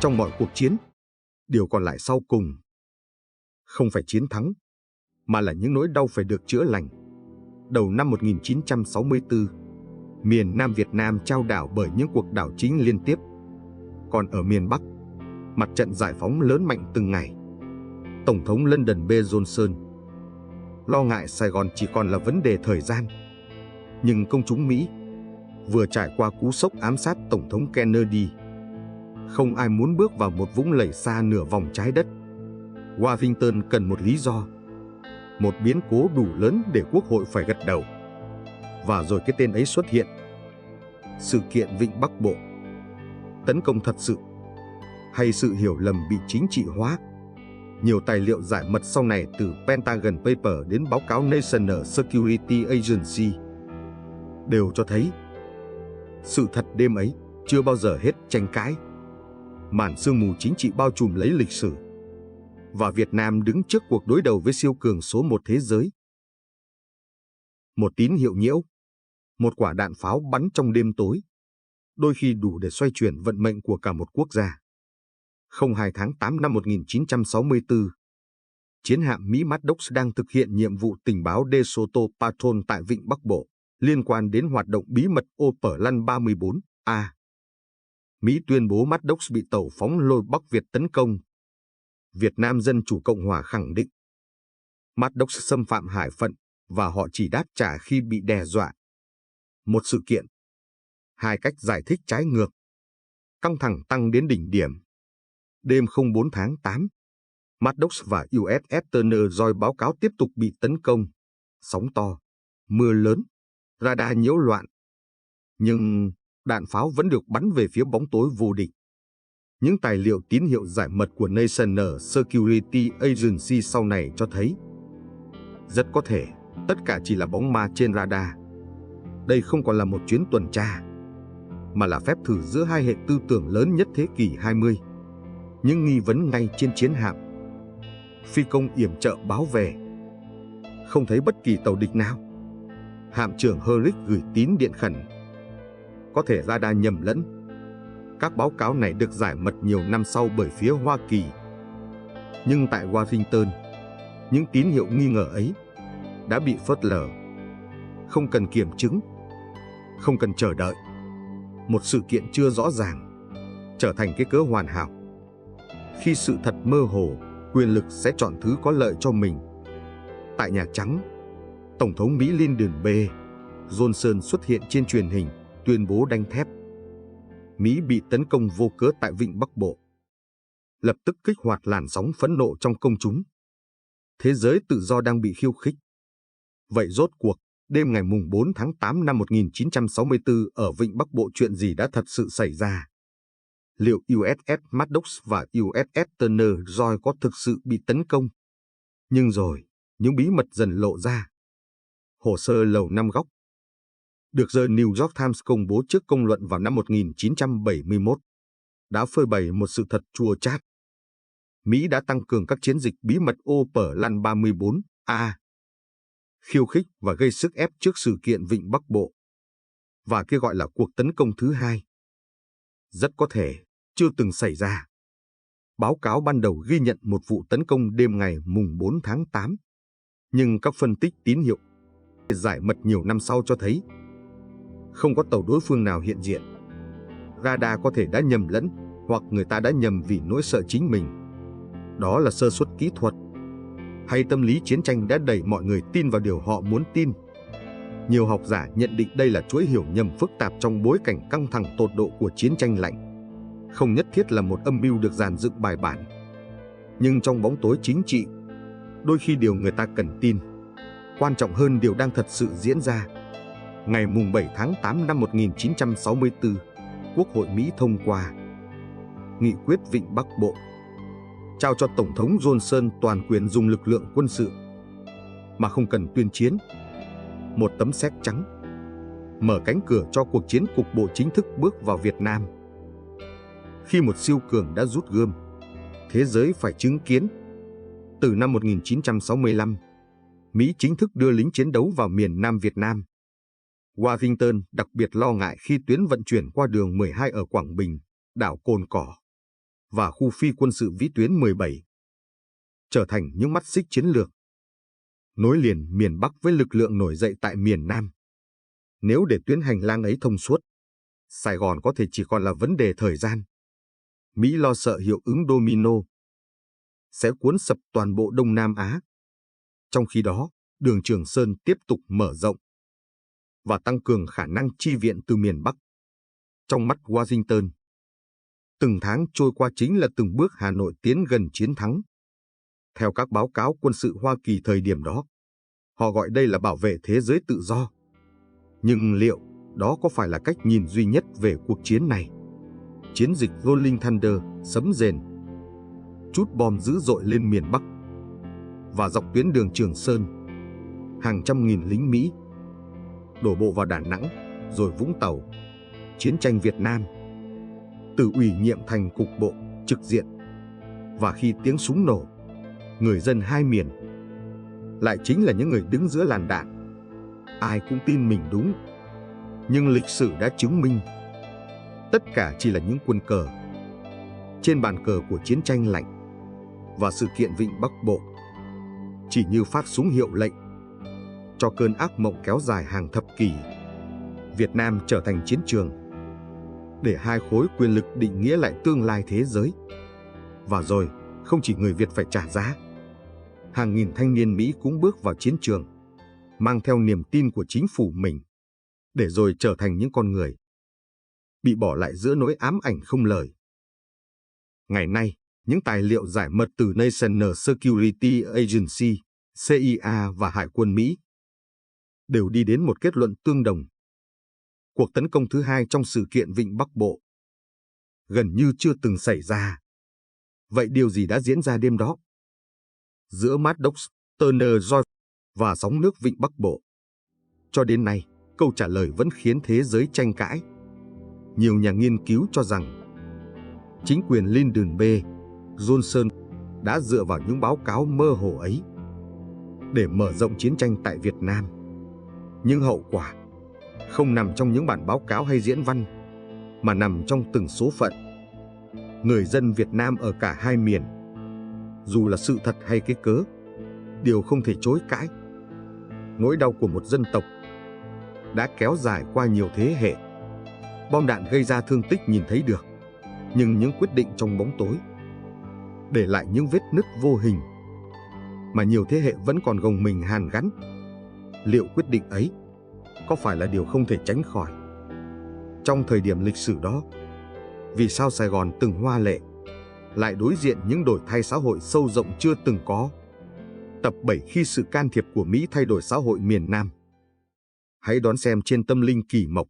Trong mọi cuộc chiến, điều còn lại sau cùng không phải chiến thắng, mà là những nỗi đau phải được chữa lành. Đầu năm 1964, miền Nam Việt Nam chao đảo bởi những cuộc đảo chính liên tiếp. Còn ở miền Bắc, mặt trận giải phóng lớn mạnh từng ngày. Tổng thống Lyndon B. Johnson lo ngại Sài Gòn chỉ còn là vấn đề thời gian. Nhưng công chúng Mỹ vừa trải qua cú sốc ám sát Tổng thống Kennedy. Không ai muốn bước vào một vũng lầy xa nửa vòng trái đất. Washington cần một lý do, một biến cố đủ lớn để Quốc hội phải gật đầu. Và rồi cái tên ấy xuất hiện. Sự kiện Vịnh Bắc Bộ. Tấn công thật sự, hay sự hiểu lầm bị chính trị hóa? Nhiều tài liệu giải mật sau này từ Pentagon Paper đến báo cáo National Security Agency đều cho thấy sự thật đêm ấy chưa bao giờ hết tranh cãi. Màn sương mù chính trị bao trùm lấy lịch sử, và Việt Nam đứng trước cuộc đối đầu với siêu cường số một thế giới. Một tín hiệu nhiễu, một quả đạn pháo bắn trong đêm tối, đôi khi đủ để xoay chuyển vận mệnh của cả một quốc gia. 02 tháng 8 năm 1964, chiến hạm Mỹ Maddox đang thực hiện nhiệm vụ tình báo DeSoto Patrol tại Vịnh Bắc Bộ, liên quan đến hoạt động bí mật Operation 34A. Mỹ tuyên bố Maddox bị tàu phóng lôi Bắc Việt tấn công. Việt Nam Dân Chủ Cộng Hòa khẳng định Maddox xâm phạm hải phận và họ chỉ đáp trả khi bị đe dọa. Một sự kiện, hai cách giải thích trái ngược. Căng thẳng tăng đến đỉnh điểm. Đêm 04 tháng 8, Maddox và USS Turner Joy báo cáo tiếp tục bị tấn công. Sóng to, mưa lớn, radar nhiễu loạn. Nhưng đạn pháo vẫn được bắn về phía bóng tối vô địch. Những tài liệu tín hiệu giải mật của National Security Agency sau này cho thấy rất có thể tất cả chỉ là bóng ma trên radar. Đây không còn là một chuyến tuần tra, mà là phép thử giữa hai hệ tư tưởng lớn nhất thế kỷ 20. Những nghi vấn ngay trên chiến hạm. Phi công yểm trợ báo về, không thấy bất kỳ tàu địch nào. Hạm trưởng Herrick gửi tín điện khẩn. Có thể radar nhầm lẫn. Các báo cáo này được giải mật nhiều năm sau bởi phía Hoa Kỳ. Nhưng tại Washington, những tín hiệu nghi ngờ ấy đã bị phớt lờ. Không cần kiểm chứng, không cần chờ đợi. Một sự kiện chưa rõ ràng trở thành cái cớ hoàn hảo. Khi sự thật mơ hồ, quyền lực sẽ chọn thứ có lợi cho mình. Tại Nhà Trắng, Tổng thống Mỹ Lyndon B. Johnson xuất hiện trên truyền hình, tuyên bố đanh thép. Mỹ bị tấn công vô cớ tại Vịnh Bắc Bộ. Lập tức kích hoạt làn sóng phẫn nộ trong công chúng. Thế giới tự do đang bị khiêu khích. Vậy rốt cuộc, đêm ngày 4 tháng 8 năm 1964 ở Vịnh Bắc Bộ chuyện gì đã thật sự xảy ra? Liệu USS Maddox và USS Turner Joy có thực sự bị tấn công? Nhưng rồi, những bí mật dần lộ ra. Hồ sơ Lầu Năm Góc được The New York Times công bố trước công luận vào năm 1971 đã phơi bày một sự thật chua chát. Mỹ đã tăng cường các chiến dịch bí mật Operation 34A, khiêu khích và gây sức ép trước sự kiện Vịnh Bắc Bộ, và kêu gọi là cuộc tấn công thứ hai. Rất có thể chưa từng xảy ra. Báo cáo ban đầu ghi nhận một vụ tấn công đêm ngày 4 tháng 8, nhưng các phân tích tín hiệu giải mật nhiều năm sau cho thấy không có tàu đối phương nào hiện diện. Radar có thể đã nhầm lẫn, hoặc người ta đã nhầm vì nỗi sợ chính mình. Đó là sơ suất kỹ thuật, hay tâm lý chiến tranh đã đẩy mọi người tin vào điều họ muốn tin. Nhiều học giả nhận định đây là chuỗi hiểu nhầm phức tạp trong bối cảnh căng thẳng tột độ của chiến tranh lạnh. Không nhất thiết là một âm mưu được dàn dựng bài bản. Nhưng trong bóng tối chính trị, đôi khi điều người ta cần tin quan trọng hơn điều đang thật sự diễn ra. Ngày 7 tháng 8 năm 1964, Quốc hội Mỹ thông qua Nghị quyết Vịnh Bắc Bộ, trao cho Tổng thống Johnson toàn quyền dùng lực lượng quân sự mà không cần tuyên chiến. Một tấm séc trắng mở cánh cửa cho cuộc chiến cục bộ chính thức bước vào Việt Nam. Khi một siêu cường đã rút gươm, thế giới phải chứng kiến. Từ năm 1965, Mỹ chính thức đưa lính chiến đấu vào miền Nam Việt Nam. Washington đặc biệt lo ngại khi tuyến vận chuyển qua đường 12 ở Quảng Bình, đảo Cồn Cỏ và khu phi quân sự vĩ tuyến 17 trở thành những mắt xích chiến lược, nối liền miền Bắc với lực lượng nổi dậy tại miền Nam. Nếu để tuyến hành lang ấy thông suốt, Sài Gòn có thể chỉ còn là vấn đề thời gian. Mỹ lo sợ hiệu ứng domino sẽ cuốn sập toàn bộ Đông Nam Á. Trong khi đó, đường Trường Sơn tiếp tục mở rộng và tăng cường khả năng chi viện từ miền Bắc. Trong mắt Washington, từng tháng trôi qua chính là từng bước Hà Nội tiến gần chiến thắng. Theo các báo cáo quân sự Hoa Kỳ thời điểm đó, họ gọi đây là bảo vệ thế giới tự do. Nhưng liệu đó có phải là cách nhìn duy nhất về cuộc chiến này? Chiến dịch Rolling Thunder sấm rền, trút bom dữ dội lên miền Bắc. Và dọc tuyến đường Trường Sơn, hàng trăm nghìn lính Mỹ đổ bộ vào Đà Nẵng, rồi Vũng Tàu. Chiến tranh Việt Nam từ ủy nhiệm thành cục bộ, trực diện. Và khi tiếng súng nổ, người dân hai miền lại chính là những người đứng giữa làn đạn. Ai cũng tin mình đúng, nhưng lịch sử đã chứng minh tất cả chỉ là những quân cờ trên bàn cờ của chiến tranh lạnh. Và sự kiện Vịnh Bắc Bộ chỉ như phát súng hiệu lệnh cho cơn ác mộng kéo dài hàng thập kỷ. Việt Nam trở thành chiến trường để hai khối quyền lực định nghĩa lại tương lai thế giới. Và rồi, không chỉ người Việt phải trả giá. Hàng nghìn thanh niên Mỹ cũng bước vào chiến trường, mang theo niềm tin của chính phủ mình, để rồi trở thành những con người bị bỏ lại giữa nỗi ám ảnh không lời. Ngày nay, những tài liệu giải mật từ National Security Agency, CIA và Hải quân Mỹ đều đi đến một kết luận tương đồng. Cuộc tấn công thứ hai trong sự kiện Vịnh Bắc Bộ gần như chưa từng xảy ra. Vậy điều gì đã diễn ra đêm đó? Giữa Maddox, Turner Joy và sóng nước Vịnh Bắc Bộ. Cho đến nay, câu trả lời vẫn khiến thế giới tranh cãi. Nhiều nhà nghiên cứu cho rằng chính quyền Lyndon B. Johnson đã dựa vào những báo cáo mơ hồ ấy để mở rộng chiến tranh tại Việt Nam. Nhưng hậu quả không nằm trong những bản báo cáo hay diễn văn, mà nằm trong từng số phận. Người dân Việt Nam ở cả hai miền, dù là sự thật hay cái cớ, điều không thể chối cãi. Nỗi đau của một dân tộc đã kéo dài qua nhiều thế hệ. Bom đạn gây ra thương tích nhìn thấy được, nhưng những quyết định trong bóng tối để lại những vết nứt vô hình mà nhiều thế hệ vẫn còn gồng mình hàn gắn. Liệu quyết định ấy có phải là điều không thể tránh khỏi? Trong thời điểm lịch sử đó, vì sao Sài Gòn từng hoa lệ lại đối diện những đổi thay xã hội sâu rộng chưa từng có? Tập 7 khi sự can thiệp của Mỹ thay đổi xã hội miền Nam. Hãy đón xem trên Tâm Linh Kỳ Mộc.